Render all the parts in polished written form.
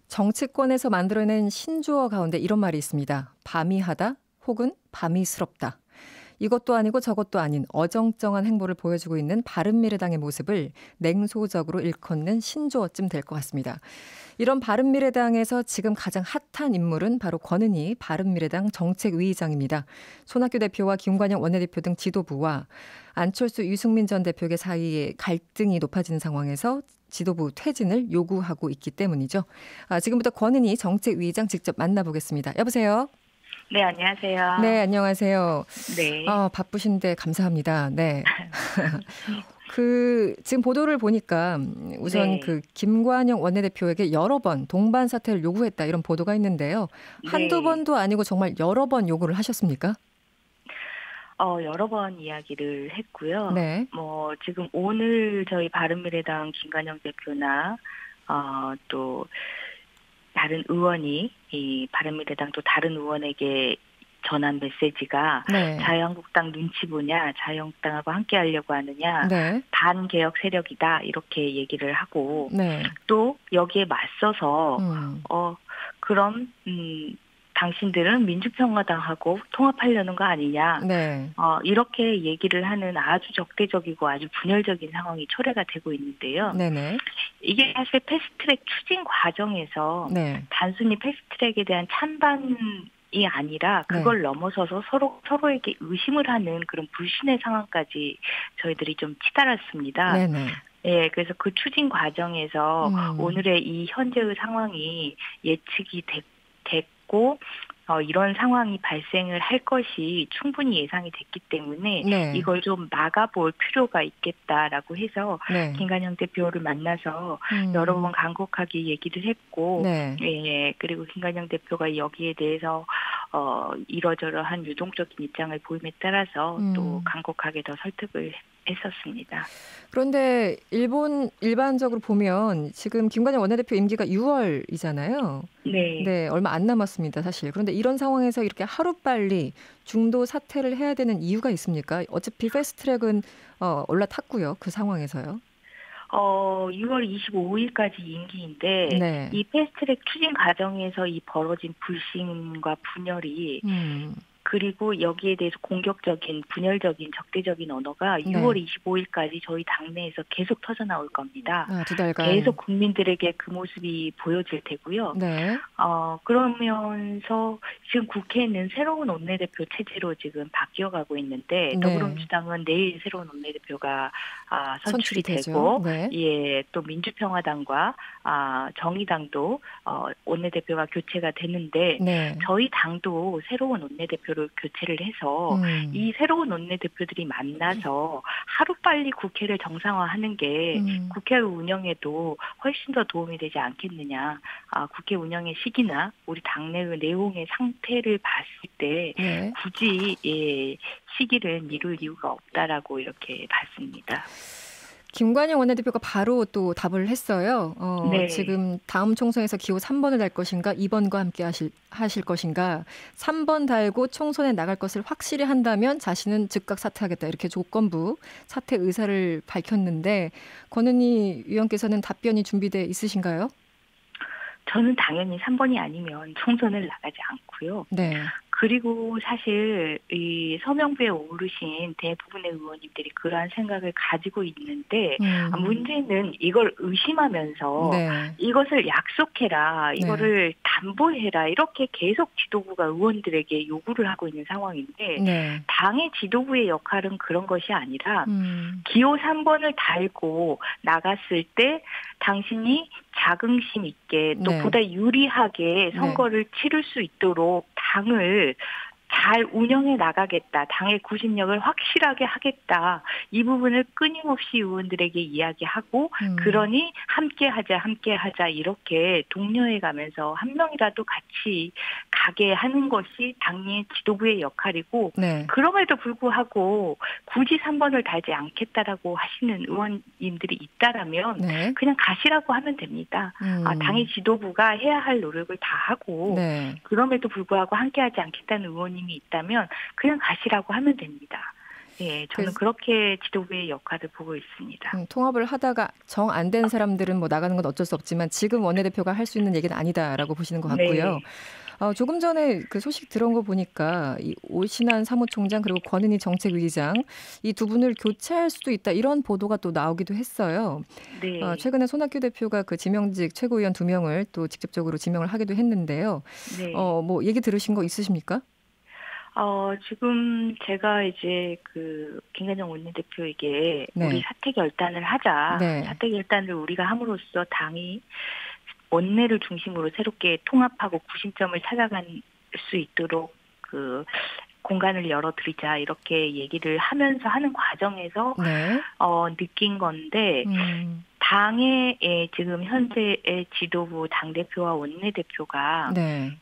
정치권에서 만들어낸 신조어 가운데 이런 말이 있습니다. 밤이하다 혹은 밤이스럽다. 이것도 아니고 저것도 아닌 어정쩡한 행보를 보여주고 있는 바른미래당의 모습을 냉소적으로 일컫는 신조어쯤 될 것 같습니다. 이런 바른미래당에서 지금 가장 핫한 인물은 바로 권은희 바른미래당 정책위의장입니다. 손학규 대표와 김관영 원내대표 등 지도부와 안철수 유승민 전 대표의 사이에 갈등이 높아지는 상황에서 지도부 퇴진을 요구하고 있기 때문이죠. 지금부터 권은희 정책위의장 직접 만나보겠습니다. 여보세요? 네, 안녕하세요. 네, 안녕하세요. 네. 바쁘신데 감사합니다. 네. 지금 보도를 보니까 우선 네. 김관영 원내대표에게 여러 번 동반 사퇴를 요구했다 이런 보도가 있는데요. 한두 네. 번도 아니고 정말 여러 번 요구를 하셨습니까? 여러 번 이야기를 했고요. 네. 지금 오늘 저희 바른미래당 김관영 대표나, 또 다른 의원이, 이 바른미래당 또 다른 의원에게 전한 메시지가 네. 자유한국당 눈치 보냐, 자유한국당하고 함께 하려고 하느냐, 네. 반개혁 세력이다, 이렇게 얘기를 하고, 네. 또 여기에 맞서서, 그럼, 당신들은 민주평화당하고 통합하려는 거 아니냐. 네. 이렇게 얘기를 하는 아주 적대적이고 아주 분열적인 상황이 초래가 되고 있는데요. 네네. 이게 사실 패스트트랙 추진 과정에서 네. 단순히 패스트트랙에 대한 찬반이 아니라 그걸 넘어서서 서로에게 의심을 하는 그런 불신의 상황까지 저희들이 좀 치달았습니다. 네네. 예, 그래서 그 추진 과정에서 오늘의 이 현재의 상황이 예측이 됐고, 이런 상황이 발생을 할 것이 충분히 예상이 됐기 때문에 네. 이걸 좀 막아볼 필요가 있겠다라고 해서 네. 김관영 대표를 만나서 여러 번 간곡하게 얘기를 했고, 네. 예, 그리고 김관영 대표가 여기에 대해서 이러저러한 유동적인 입장을 보임에 따라서 또 간곡하게 더 설득을 했었습니다. 그런데 일반적으로 보면 지금 김관영 원내대표 임기가 6월이잖아요. 네. 네, 얼마 안 남았습니다, 사실. 그런데 이런 상황에서 이렇게 하루빨리 중도 사퇴를 해야 되는 이유가 있습니까? 어차피 패스트트랙은 올라탔고요. 그 상황에서요. 6월 25일까지 임기인데 네. 이 패스트트랙 추진 과정에서 이 벌어진 불신과 분열이 그리고 여기에 대해서 공격적인, 분열적인, 적대적인 언어가 6월 25일까지 저희 당내에서 계속 터져나올 겁니다. 2달간. 계속 국민들에게 그 모습이 보여질 테고요. 네. 그러면서 지금 국회는 새로운 원내대표 체제로 지금 바뀌어가고 있는데 더불어민주당은 내일 새로운 원내대표가 선출이 되고 네. 예, 또 민주평화당과 정의당도 원내대표가 교체가 되는데 네. 저희 당도 새로운 원내대표를 교체를 해서 이 새로운 원내대표들이 만나서 하루빨리 국회를 정상화하는 게 국회 운영에도 훨씬 더 도움이 되지 않겠느냐. 국회 운영의 시기나 우리 당내의 내용의 상태를 봤을 때 굳이 시기를 미룰 이유가 없다라고 이렇게 봤습니다. 김관영 원내대표가 바로 또 답을 했어요. 네. 지금 다음 총선에서 기호 3번을 달 것인가 2번과 함께 하실 것인가 3번 달고 총선에 나갈 것을 확실히 한다면 자신은 즉각 사퇴하겠다 이렇게 조건부 사퇴 의사를 밝혔는데 권은희 위원께서는 답변이 준비돼 있으신가요? 저는 당연히 3번이 아니면 총선을 나가지 않고요. 네. 그리고 사실 이 서명부에 오르신 대부분의 의원님들이 그러한 생각을 가지고 있는데 문제는 이걸 의심하면서 이것을 약속해라, 이거를 담보해라 이렇게 계속 지도부가 의원들에게 요구를 하고 있는 상황인데 당의 지도부의 역할은 그런 것이 아니라 기호 3번을 달고 나갔을 때 당신이 자긍심 있게 또 보다 유리하게 선거를 치를 수 있도록 당을 잘 운영해 나가겠다. 당의 구심력을 확실하게 하겠다. 이 부분을 끊임없이 의원들에게 이야기하고 그러니 함께하자 이렇게 독려해 가면서 한 명이라도 같이 가게 하는 것이 당의 지도부의 역할이고 그럼에도 불구하고 굳이 3번을 달지 않겠다라고 하시는 의원님들이 있다라면 그냥 가시라고 하면 됩니다. 당의 지도부가 해야 할 노력을 다 하고 그럼에도 불구하고 함께하지 않겠다는 의원님이 있다면 그냥 가시라고 하면 됩니다. 예, 저는 그렇게 지도부의 역할을 보고 있습니다. 통합을 하다가 정 안 된 사람들은 뭐 나가는 건 어쩔 수 없지만 지금 원내대표가 할 수 있는 얘기는 아니다라고 보시는 것 같고요. 네. 조금 전에 그 소식 들어온 거 보니까 이 오신환 사무총장 그리고 권은희 정책위의장 이 두 분을 교체할 수도 있다 이런 보도가 또 나오기도 했어요. 네. 최근에 손학규 대표가 그 지명직 최고위원 2명을 또 직접적으로 지명을 하기도 했는데요. 네. 뭐 얘기 들으신 거 있으십니까? 지금 제가 이제 김관영 원내대표에게 네. 우리 사퇴 결단을 하자. 네. 사퇴 결단을 우리가 함으로써 당이 원내를 중심으로 새롭게 통합하고 구심점을 찾아갈 수 있도록 공간을 열어드리자 이렇게 얘기를 하면서 하는 과정에서 네. 느낀 건데 당의 지금 현재의 지도부 당대표와 원내대표가 네.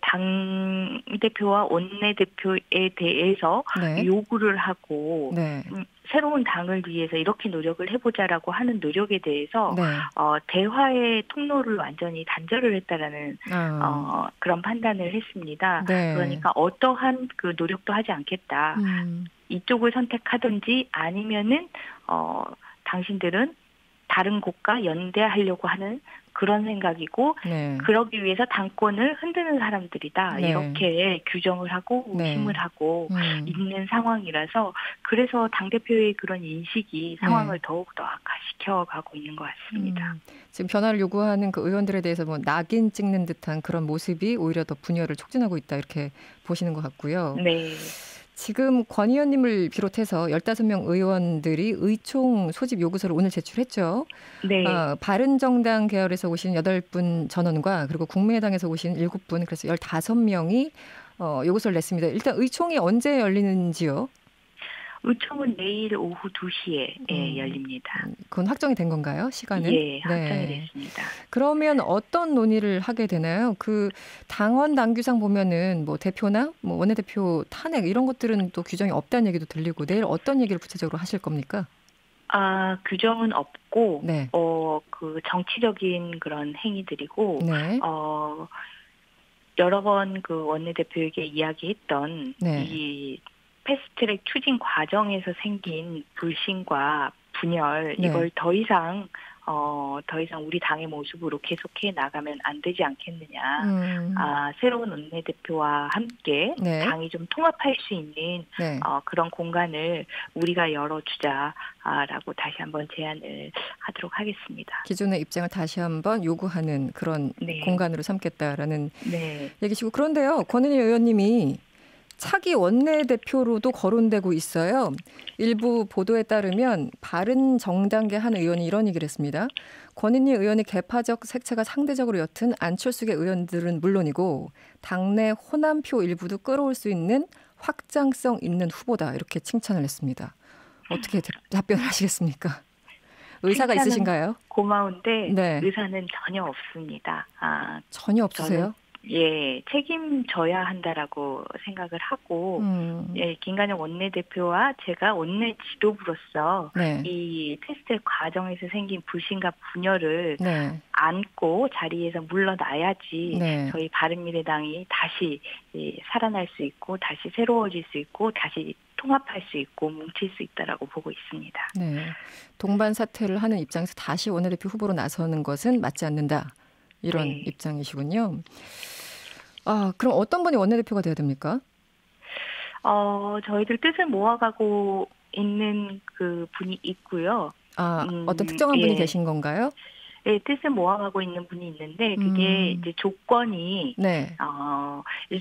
당대표와 원내대표에 대해서 네. 요구를 하고 네. 새로운 당을 위해서 이렇게 노력을 해보자라고 하는 노력에 대해서 네. 대화의 통로를 완전히 단절을 했다라는 그런 판단을 했습니다. 네. 그러니까 어떠한 노력도 하지 않겠다. 이쪽을 선택하든지 아니면은 당신들은 다른 곳과 연대하려고 하는 그런 생각이고 네. 그러기 위해서 당권을 흔드는 사람들이다. 네. 이렇게 규정을 하고 의심을 네. 하고 있는 상황이라서 그래서 당대표의 그런 인식이 상황을 더욱더 악화시켜가고 있는 것 같습니다. 지금 변화를 요구하는 그 의원들에 대해서 뭐 낙인 찍는 듯한 그런 모습이 오히려 더 분열을 촉진하고 있다 이렇게 보시는 것 같고요. 네. 지금 권 의원님을 비롯해서 15명 의원들이 의총 소집 요구서를 오늘 제출했죠. 네. 바른정당 계열에서 오신 8분 전원과 그리고 국민의당에서 오신 7분 그래서 15명이 요구서를 냈습니다. 일단 의총이 언제 열리는지요? 의총은 내일 오후 2시에 열립니다. 그건 확정이 된 건가요? 시간은? 예, 확정이 됐습니다. 그러면 어떤 논의를 하게 되나요? 당원 당규상 보면은 뭐 대표나 뭐 원내대표 탄핵 이런 것들은 또 규정이 없다는 얘기도 들리고 내일 어떤 얘기를 구체적으로 하실 겁니까? 규정은 없고 네. 정치적인 그런 행위들이고 네. 여러 번 원내대표에게 이야기했던 이 패스트트랙 추진 과정에서 생긴 불신과 분열 이걸 더 이상 우리 당의 모습으로 계속해 나가면 안 되지 않겠느냐. 새로운 원내대표와 함께 당이 좀 통합할 수 있는 그런 공간을 우리가 열어주자라고 다시 한번 제안을 하도록 하겠습니다. 기존의 입장을 다시 한번 요구하는 그런 공간으로 삼겠다라는 얘기시고 그런데요. 권은희 의원님이 차기 원내대표로도 거론되고 있어요. 일부 보도에 따르면 바른정당계 한 의원이 이런 얘기를 했습니다. 권은희 의원의 개파적 색채가 상대적으로 옅은 안철수계 의원들은 물론이고 당내 호남표 일부도 끌어올 수 있는 확장성 있는 후보다 이렇게 칭찬을 했습니다. 어떻게 답변을 하시겠습니까? 의사가 있으신가요? 고마운데 의사는 전혀 없습니다. 전혀 없으세요? 책임져야 한다라고 생각을 하고, 김관영 원내대표와 제가 원내 지도부로서 이 테스트 과정에서 생긴 불신과 분열을 안고 자리에서 물러나야지 저희 바른미래당이 다시 살아날 수 있고, 다시 새로워질 수 있고, 다시 통합할 수 있고 뭉칠 수 있다라고 보고 있습니다. 네, 동반 사퇴를 하는 입장에서 다시 원내대표 후보로 나서는 것은 맞지 않는다. 이런 입장이시군요. 그럼 어떤 분이 원내대표가 돼야 됩니까? 저희들 뜻을 모아가고 있는 분이 있고요. 어떤 특정한 분이 계신 건가요? 네, 뜻을 모아가고 있는 분이 있는데 그게 이제 조건이 이제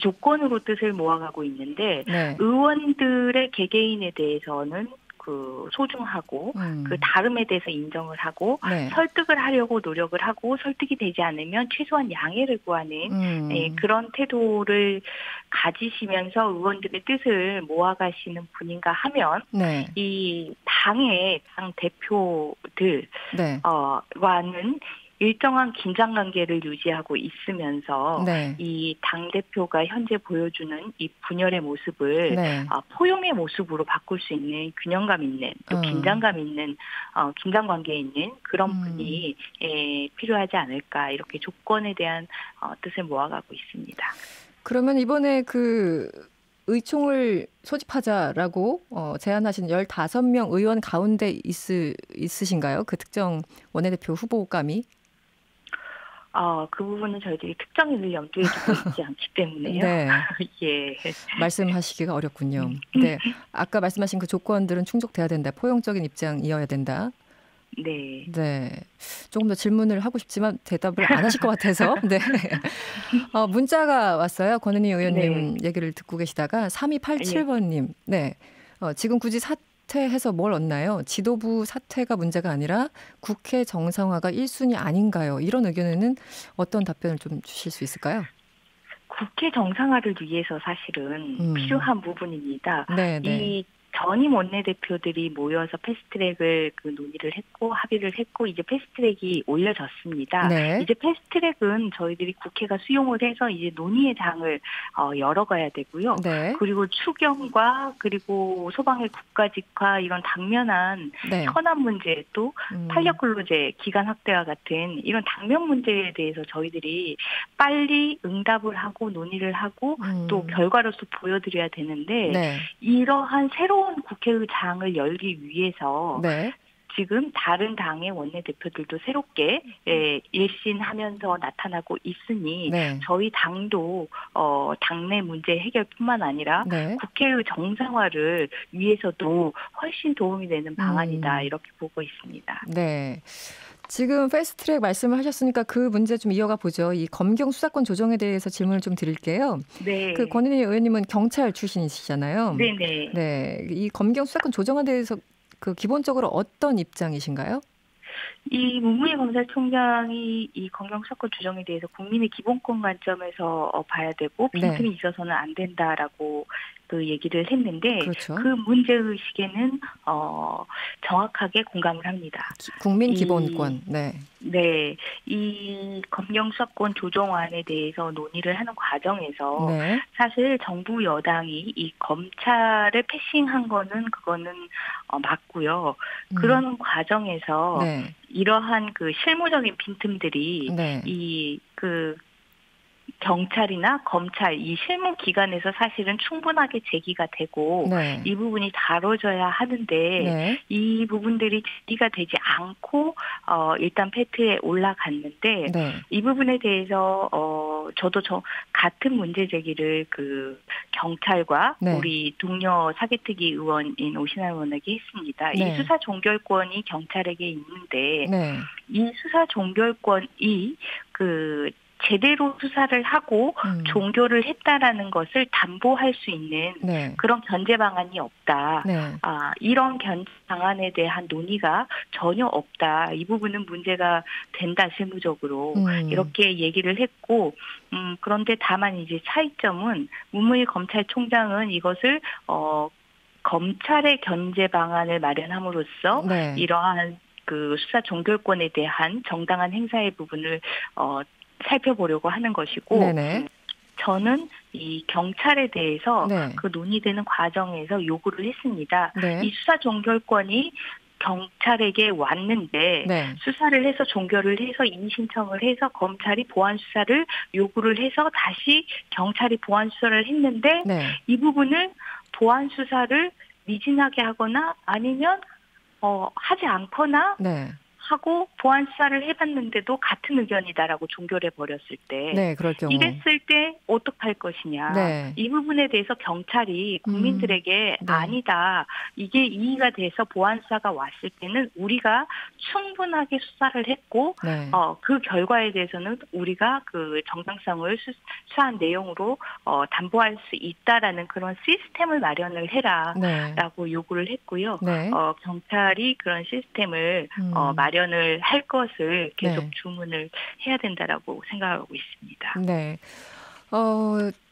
조건으로 뜻을 모아가고 있는데 의원들의 개개인에 대해서는 소중하고 다름에 대해서 인정을 하고 설득을 하려고 노력을 하고 설득이 되지 않으면 최소한 양해를 구하는 그런 태도를 가지시면서 의원들의 뜻을 모아가시는 분인가 하면 이 당 대표들과는 일정한 긴장관계를 유지하고 있으면서 이 당대표가 현재 보여주는 이 분열의 모습을 포용의 모습으로 바꿀 수 있는 균형감 있는 또 긴장감 있는 긴장관계에 있는 그런 분이 필요하지 않을까 이렇게 조건에 대한 뜻을 모아가고 있습니다. 그러면 이번에 의총을 소집하자라고 제안하신 15명 의원 가운데 있으신가요? 그 특정 원내대표 후보감이? 그 부분은 저희들이 특정인을 염두에 두고 있지 않기 때문에요. 네. 예. 말씀하시기가 어렵군요. 네. 아까 말씀하신 그 조건들은 충족돼야 된다. 포용적인 입장이어야 된다. 네. 네. 조금 더 질문을 하고 싶지만 대답을 안 하실 것 같아서. 네. 문자가 왔어요. 권은희 의원님 네. 얘기를 듣고 계시다가 3287번님. 네. 지금 굳이 사퇴해서 뭘 얻나요? 지도부 사퇴가 문제가 아니라 국회 정상화가 1순위 아닌가요? 이런 의견에는 어떤 답변을 좀 주실 수 있을까요? 국회 정상화를 위해서 사실은 필요한 부분입니다. 네, 네. 이 전임 원내대표들이 모여서 패스트트랙을 논의를 했고 합의를 했고 이제 패스트트랙이 올려졌습니다. 네. 이제 패스트트랙은 저희들이 국회가 수용을 해서 이제 논의의 장을 열어가야 되고요. 네. 그리고 추경과 그리고 소방의 국가직화 이런 당면한 네. 현안 문제 또 탄력근로제 기간 확대와 같은 이런 당면 문제에 대해서 저희들이 빨리 응답을 하고 논의를 하고 또 결과로서 보여드려야 되는데 네. 이러한 새로운 국회의 장을 열기 위해서 네. 지금 다른 당의 원내대표들도 새롭게 일신하면서 나타나고 있으니 네. 저희 당도 당내 문제 해결뿐만 아니라 네. 국회의 정상화를 위해서도 훨씬 도움이 되는 방안이다 이렇게 보고 있습니다. 네. 지금 패스트트랙 말씀을 하셨으니까 그 문제 좀 이어가 보죠. 이 검경 수사권 조정에 대해서 질문을 좀 드릴게요. 네. 그 권은희 의원님은 경찰 출신이시잖아요. 네네. 네. 이 검경 수사권 조정에 대해서 그 기본적으로 어떤 입장이신가요? 이 문무일 검찰총장이 이 검경 수사권 조정에 대해서 국민의 기본권 관점에서 봐야 되고 빈틈이 네. 있어서는 안 된다라고 그 얘기를 했는데 그렇죠. 그 문제의식에는 정확하게 공감을 합니다. 국민 기본권. 네. 네. 이 검경 수사권 조정안에 대해서 논의를 하는 과정에서 네. 사실 정부 여당이 이 검찰을 패싱한 거는 그거는 맞고요. 그러는 과정에서 네. 이러한 그 실무적인 빈틈들이 네. 이 그 경찰이나 검찰 이 실무 기관에서 사실은 충분하게 제기가 되고 네. 이 부분이 다뤄져야 하는데 네. 이 부분들이 제기가 되지 않고 일단 패트에 올라갔는데 네. 이 부분에 대해서 저도 같은 문제 제기를 그 경찰과 네. 우리 동료 사개특위 의원인 오신환 의원에게 했습니다. 네. 이 수사 종결권이 경찰에게 있는데 네. 이 수사 종결권이 그 제대로 수사를 하고 종결을 했다라는 것을 담보할 수 있는 네. 그런 견제 방안이 없다. 네. 이런 견제 방안에 대한 논의가 전혀 없다. 이 부분은 문제가 된다 실무적으로 이렇게 얘기를 했고 그런데 다만 이제 차이점은 문무일 검찰총장은 이것을 검찰의 견제 방안을 마련함으로써 네. 이러한 그 수사 종결권에 대한 정당한 행사의 부분을 살펴보려고 하는 것이고 네네. 저는 이 경찰에 대해서 네. 그 논의되는 과정에서 요구를 했습니다. 네. 이 수사 종결권이 경찰에게 왔는데 네. 수사를 해서 종결을 해서 이의 신청을 해서 검찰이 보안 수사를 요구를 해서 다시 경찰이 보안 수사를 했는데 네. 이 부분을 보안 수사를 미진하게 하거나 아니면 하지 않거나 네. 하고 보안 수사를 해봤는데도 같은 의견이다라고 종결해 버렸을 때 네, 그럴 경우. 이랬을 때 어떡할 것이냐. 네. 이 부분에 대해서 경찰이 국민들에게 네. 아니다. 이게 이의가 돼서 보안 수사가 왔을 때는 우리가 충분하게 수사를 했고 네. 그 결과에 대해서는 우리가 그 정당성을 수사한 내용으로 담보할 수 있다라는 그런 시스템을 마련을 해라라고 네. 요구를 했고요. 네. 경찰이 그런 시스템을 마련을 할 것을 계속 네. 주문을 해야 된다라고 생각하고 있습니다. 네.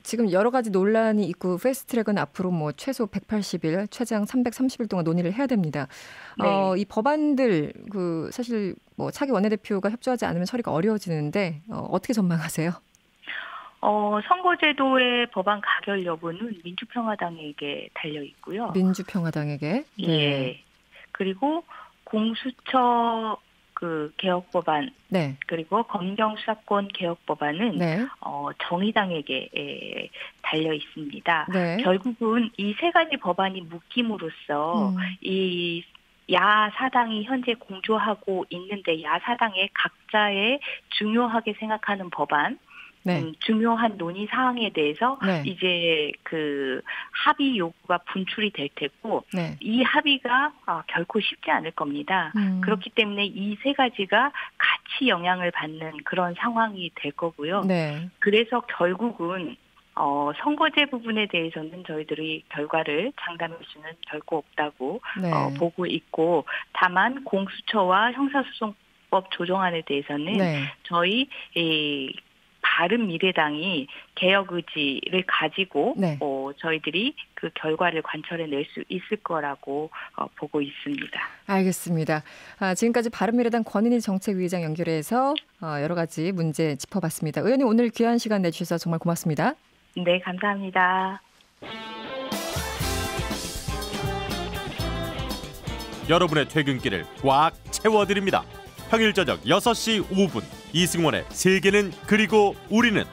지금 여러 가지 논란이 있고 패스트트랙은 앞으로 뭐 최소 180일, 최장 330일 동안 논의를 해야 됩니다. 네. 이 법안들 그 사실 뭐 차기 원내대표가 협조하지 않으면 처리가 어려워지는데 어떻게 전망하세요? 선거제도의 법안 가결 여부는 민주평화당에게 달려 있고요. 민주평화당에게? 네. 예. 그리고 공수처 그 개혁 법안 네. 그리고 검경 수사권 개혁 법안은 네. 정의당에게 달려 있습니다. 네. 결국은 이 세 가지 법안이 묶임으로써 이 야사당이 현재 공조하고 있는데 야사당의 각자의 중요하게 생각하는 법안, 네. 중요한 논의 사항에 대해서 네. 이제 그 합의 요구가 분출이 될 테고 네. 이 합의가 결코 쉽지 않을 겁니다. 그렇기 때문에 이 세 가지가 같이 영향을 받는 그런 상황이 될 거고요. 네. 그래서 결국은 선거제 부분에 대해서는 저희들이 결과를 장담할 수는 결코 없다고 네. 보고 있고 다만 공수처와 형사소송법 조정안에 대해서는 네. 저희 바른미래당이 개혁 의지를 가지고 네. 저희들이 그 결과를 관철해낼 수 있을 거라고 보고 있습니다. 알겠습니다. 지금까지 바른미래당 권은희 정책위의장 연결해서 여러 가지 문제 짚어봤습니다. 의원님 오늘 귀한 시간 내주셔서 정말 고맙습니다. 네, 감사합니다. 여러분의 퇴근길을 꽉 채워드립니다. 평일 저녁 6시 5분 이승원의 세계는 그리고 우리는